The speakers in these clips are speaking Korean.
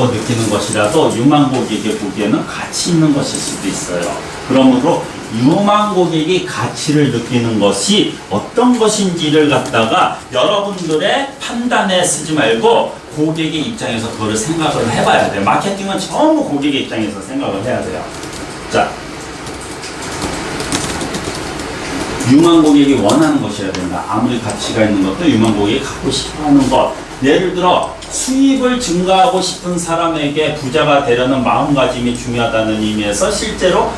좋다고 느끼는 것이라도 유망 고객이 보기에는 가치 있는 것일 수도 있어요. 그러므로 유망 고객이 가치를 느끼는 것이 어떤 것인지를 갖다가 여러분들의 판단에 쓰지 말고 고객의 입장에서 그거를 생각을 해봐야 돼요. 마케팅은 전부 고객의 입장에서 생각을 해야 돼요. 자, 유망 고객이 원하는 것이어야 된다. 아무리 가치가 있는 것도 유망 고객이 갖고 싶어하는 것. 예를 들어 수입을 증가하고 싶은 사람에게 부자가 되려는 마음가짐이 중요하다는 의미에서 실제로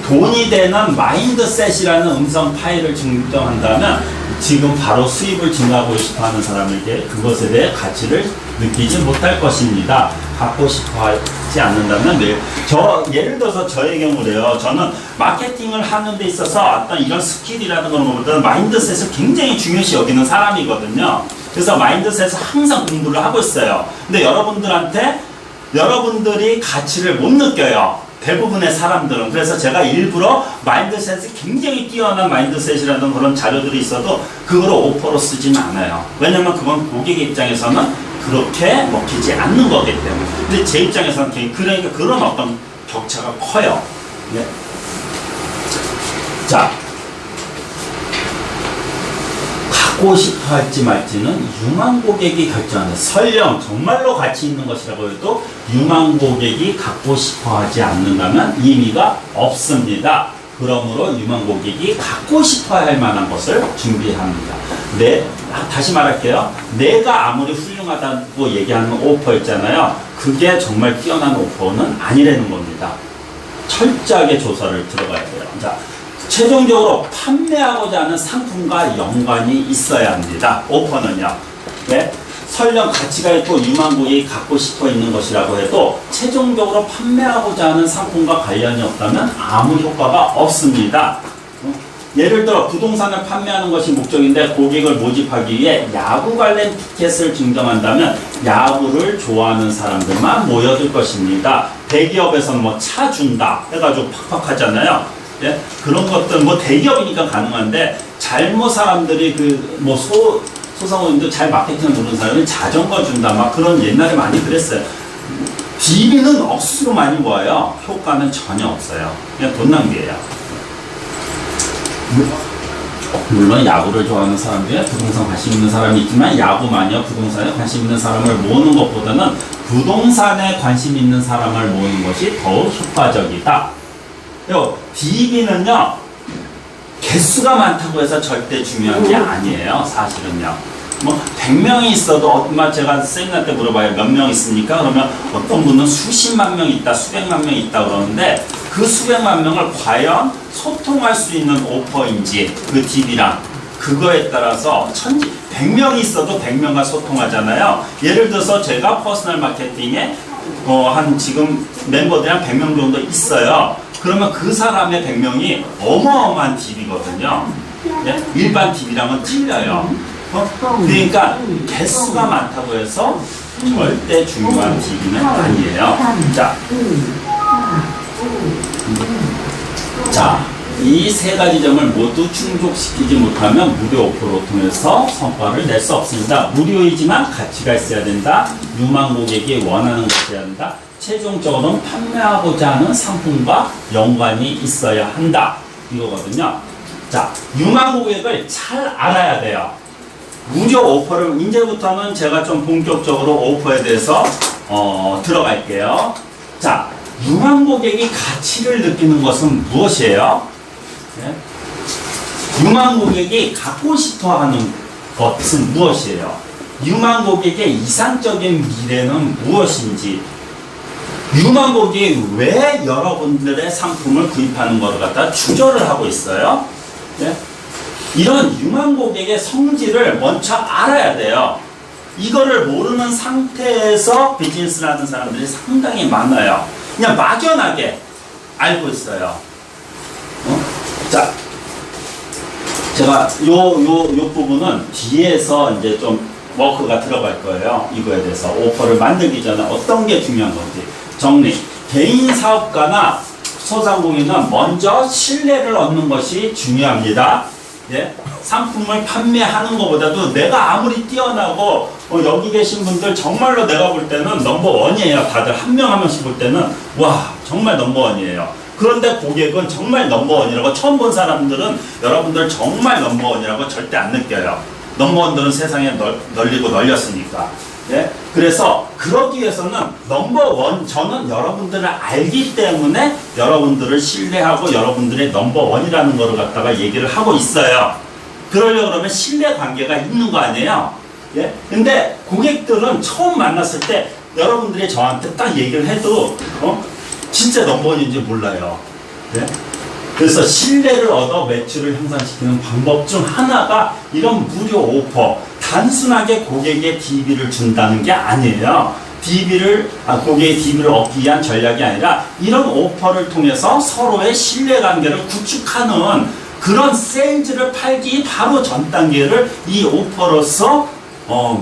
돈이 되는 마인드셋이라는 음성 파일을 증정한다면 지금 바로 수입을 증가하고 싶어하는 사람에게 그것에 대해 가치를 느끼지 못할 것입니다. 갖고 싶어 하지 않는다면 예를 들어서 저의 경우래요. 저는 마케팅을 하는 데 있어서 어떤 이런 스킬이라든 그런 것보다는 마인드셋을 굉장히 중요시 여기는 사람이거든요. 그래서 마인드셋을 항상 공부를 하고 있어요. 근데 여러분들이 가치를 못 느껴요. 대부분의 사람들은. 그래서 제가 일부러 마인드셋이 굉장히 뛰어난 마인드셋이라는 그런 자료들이 있어도 그걸 오퍼로 쓰지는 않아요. 왜냐면 그건 고객의 입장에서는 그렇게 먹히지 않는 거기 때문에. 근데 제 입장에서는 그러니까 그런 어떤 격차가 커요. 네. 자, 갖고 싶어 할지 말지는 유망 고객이 결정하는, 설령 정말로 가치 있는 것이라고 해도 유망 고객이 갖고 싶어 하지 않는다면 의미가 없습니다. 그러므로 유망 고객이 갖고 싶어 할 만한 것을 준비합니다. 다시 말할게요. 내가 아무리 훌륭하다고 얘기하는 오퍼 있잖아요. 그게 정말 뛰어난 오퍼는 아니라는 겁니다. 철저하게 조사를 들어가야 돼요. 자, 최종적으로 판매하고자 하는 상품과 연관이 있어야 합니다. 오퍼는요. 네? 설령 가치가 있고 유망 고객이 갖고 싶어 있는 것이라고 해도 최종적으로 판매하고자 하는 상품과 관련이 없다면 아무 효과가 없습니다. 예를 들어 부동산을 판매하는 것이 목적인데 고객을 모집하기 위해 야구 관련 티켓을 증정한다면 야구를 좋아하는 사람들만 모여들 것입니다. 대기업에서는 뭐 차 준다 해가지고 팍팍 하잖아요. 예? 그런 것들 뭐 대기업이니까 가능한데 잘못 사람들이 소상공인도 잘 마케팅을 모르는 사람이 자전거 준다 막 그런 옛날에 많이 그랬어요. DB는 억수로 많이 모아요. 효과는 전혀 없어요. 그냥 돈 낭비예요. 물론 야구를 좋아하는 사람들이 부동산 관심 있는 사람이 있지만 야구만이요 부동산에 관심 있는 사람을 모으는 것보다는 부동산에 관심 있는 사람을 모으는 것이 더욱 효과적이다. 그리고 DB는요 개수가 많다고 해서 절대 중요한 게 아니에요. 사실은요. 뭐 100명이 있어도 제가 세미나 때 물어봐요. 몇 명 있습니까? 그러면 어떤 분은 수십만 명 있다, 수백만 명 있다 그러는데 그 수백만 명을 과연 소통할 수 있는 오퍼인지 그 DB랑 그거에 따라서 100명이 있어도 100명과 소통하잖아요. 예를 들어서 제가 퍼스널 마케팅에 지금 멤버들이 한 100명 정도 있어요. 그러면 그 사람의 100명이 어마어마한 DB거든요. 네? 일반 DB랑은 틀려요. 그러니까 개수가 많다고 해서 절대 중요한 DB는 아니에요. 자, 이 세 가지 점을 모두 충족시키지 못하면 무료 오퍼를 통해서 성과를 낼 수 없습니다. 무료이지만 가치가 있어야 된다. 유망 고객이 원하는 것이어야 된다. 최종적으로는 판매하고자 하는 상품과 연관이 있어야 한다. 이거거든요. 자, 유망 고객을 잘 알아야 돼요. 무료 오퍼를 이제부터는 제가 좀 본격적으로 오퍼에 대해서 들어갈게요. 자, 유망 고객이 가치를 느끼는 것은 무엇이에요? 네? 유망 고객이 갖고 싶어하는 것은 무엇이에요? 유망 고객의 이상적인 미래는 무엇인지, 유망 고객이 왜 여러분들의 상품을 구입하는 것을 갖다 주저를 하고 있어요? 네? 이런 유망 고객의 성질을 먼저 알아야 돼요. 이거를 모르는 상태에서 비즈니스를 하는 사람들이 상당히 많아요. 그냥 막연하게 알고 있어요. 자, 제가 요 부분은 뒤에서 이제 좀 워크가 들어갈 거예요. 이거에 대해서 오퍼를 만들기 전에 어떤 게 중요한 건지 정리. 개인 사업가나 소상공인은 먼저 신뢰를 얻는 것이 중요합니다. 예? 상품을 판매하는 것보다도 내가 아무리 뛰어나고 여기 계신 분들 정말로 내가 볼 때는 넘버원이에요. 다들 한 명 한 명씩 볼 때는 와 정말 넘버원이에요. 그런데 고객은 정말 넘버원이라고 처음 본 사람들은 여러분들 정말 넘버원이라고 절대 안 느껴요. 넘버원들은 세상에 널리고 널렸으니까. 예? 그래서 그러기 위해서는 넘버원, 저는 여러분들을 알기 때문에 여러분들을 신뢰하고 여러분들의 넘버원이라는 거를 갖다가 얘기를 하고 있어요. 그러려고 그러면 신뢰 관계가 있는 거 아니에요? 예? 근데 고객들은 처음 만났을 때 여러분들이 저한테 딱 얘기를 해도 진짜 넘버원인지 몰라요. 예? 그래서 신뢰를 얻어 매출을 향상시키는 방법 중 하나가 이런 무료 오퍼, 단순하게 고객의 DB를 준다는 게 아니에요. 고객의 DB를 얻기 위한 전략이 아니라 이런 오퍼를 통해서 서로의 신뢰관계를 구축하는 그런 세일즈를 팔기 바로 전 단계를 이 오퍼로서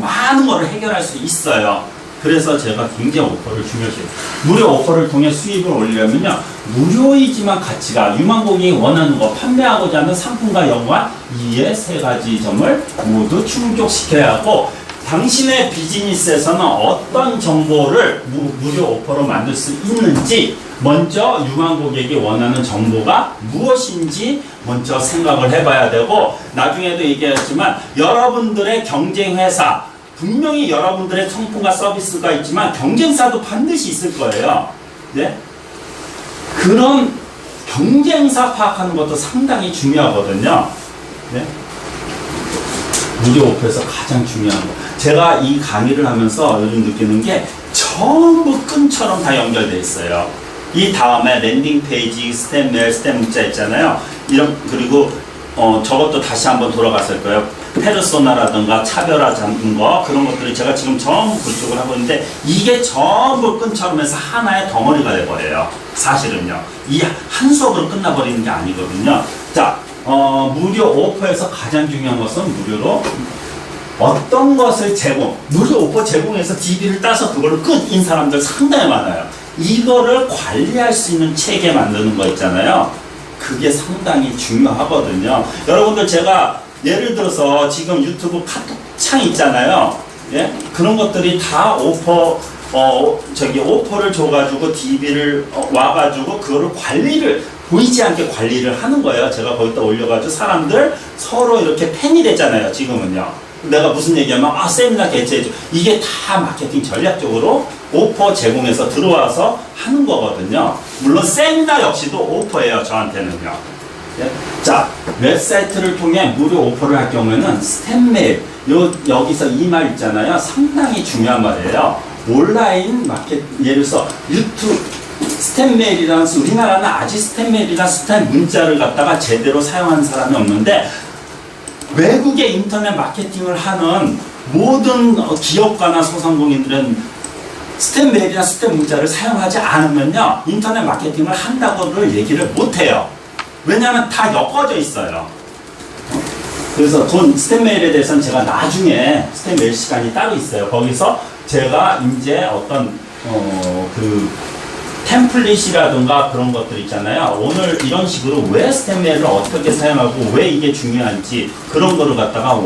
많은 것을 해결할 수 있어요. 그래서 제가 굉장히 오퍼를 중요시해요. 무료 오퍼를 통해 수입을 올리려면요, 무료이지만 가치가 유망 고객이 원하는 거, 판매하고자 하는 상품과 연관 이에 세 가지 점을 모두 충족시켜야 하고, 당신의 비즈니스에서는 어떤 정보를 무료 오퍼로 만들 수 있는지 먼저 유망 고객이 원하는 정보가 무엇인지 먼저 생각을 해봐야 되고, 나중에도 얘기했지만 여러분들의 경쟁 회사, 분명히 여러분들의 상품과 서비스가 있지만 경쟁사도 반드시 있을 거예요. 네? 그런 경쟁사 파악하는 것도 상당히 중요하거든요. 네? 무료 오퍼에서 가장 중요한 거. 제가 이 강의를 하면서 요즘 느끼는 게 전부 끈처럼 다 연결되어 있어요. 이 다음에 랜딩 페이지, 스텝 메일, 스텝 문자 있잖아요. 그리고 저것도 다시 한번 돌아갔을 거예요. 페르소나라든가 차별화하는 거, 그런 것들을 제가 지금 전부 구축을 하고 있는데 이게 전부 끈처럼 해서 하나의 덩어리가 돼버려요. 사실은요. 이 한 수업으로 끝나버리는 게 아니거든요. 자, 무료 오퍼에서 가장 중요한 것은 무료로 어떤 것을 무료 오퍼 제공해서 DB를 따서 그걸로 끝인 사람들 상당히 많아요. 이거를 관리할 수 있는 체계 만드는 거 있잖아요. 그게 상당히 중요하거든요. 여러분들 제가 예를 들어서 지금 유튜브 카톡 창 있잖아요. 예? 그런 것들이 다 오퍼를 줘가지고 DB를 와가지고 그거를 보이지 않게 관리를 하는 거예요. 제가 거기다 올려가지고 사람들 서로 이렇게 팬이 됐잖아요. 지금은요. 내가 무슨 얘기하면 세미나 개최해줘. 이게 다 마케팅 전략적으로 오퍼 제공해서 들어와서 하는 거거든요. 물론 세미나 역시도 오퍼예요. 저한테는요. 예? 자, 웹사이트를 통해 무료 오퍼를 할 경우에는 스텝메일, 여기서 이 말 있잖아요. 상당히 중요한 말이에요. 온라인 예를 들어서 유튜브 스텝메일이라는, 우리나라는 아직 스텝메일이나 스텝 문자를 갖다가 제대로 사용하는 사람이 없는데, 외국의 인터넷 마케팅을 하는 모든 기업가나 소상공인들은 스텝 메일이나 스텝 문자를 사용하지 않으면요, 인터넷 마케팅을 한다고를 얘기를 못해요. 왜냐하면 다 엮어져 있어요. 그래서 스텝 메일에 대해서는 제가 나중에 스텝 메일 시간이 따로 있어요. 거기서 제가 이제 어떤 템플릿이라든가 그런 것들 있잖아요. 오늘 이런 식으로 왜 스텝 메일을 어떻게 사용하고 왜 이게 중요한지 그런 거를 갖다가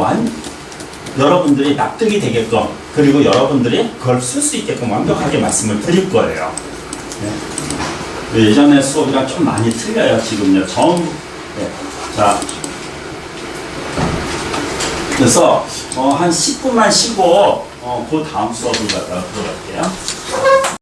여러분들이 납득이 되게끔, 그리고 여러분들이 그걸 쓸 수 있게끔 완벽하게 말씀을 드릴 거예요. 네. 예전에 수업이랑 좀 많이 틀려요. 지금요. 네. 자, 그래서 한 10분만 쉬고 그 다음 수업을 갖다가 들어갈게요.